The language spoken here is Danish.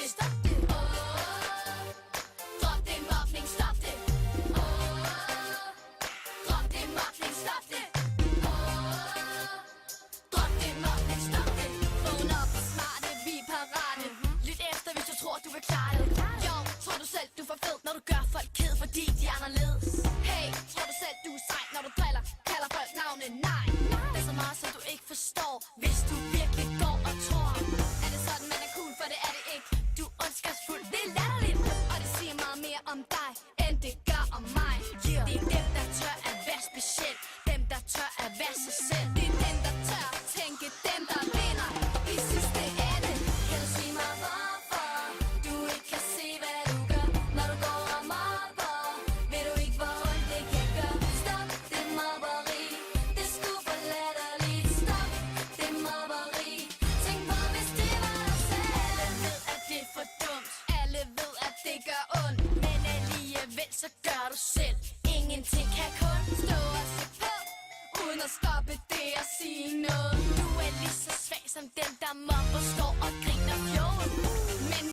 det, stop det. Drop det mobning, stop det. Drop det mobning, stop det. Drop det mobning, stop det. Vågn op og smarte, vi er parate. Lyt efter, hvis du tror, du vil klare det. Jo, tror du selv, du er for fed, når du gør folk ked, fordi de er anderledes. Hey, tror du selv, du er sej, når du driller, kalder folk navne? Nej, det er så meget, som du ikke forstår, hvis du virkelig går og tror. Er det sådan, man er cool, for det er det ikke. Du er ondskabsfuld, det er latterligt. Og det siger meget mere om dig, end det gør om mig. Det er dem, der tør at være speciel. Dem, der tør at være sig selv. Det er dem, der tør at tænke. Dem, der vinder i sidste ende. Kan du sige mig, hvorfor du ikke kan se, hvad du gør, når du går og mobber? Ved du ikke, hvor ondt det kan gøre? Stop det mobberi. Det er sgu for latterligt. Stop det mobberi. Tænk på, hvis det var dig selv. Alle ved, at det er for dumt. Alle ved, at det gør ondt. Men alligevel, så gør du selv. Ingenting kan kun stå og se på, uden at stoppe det og sige noget. Du er lige så svag som dem, der mobber, står og griner.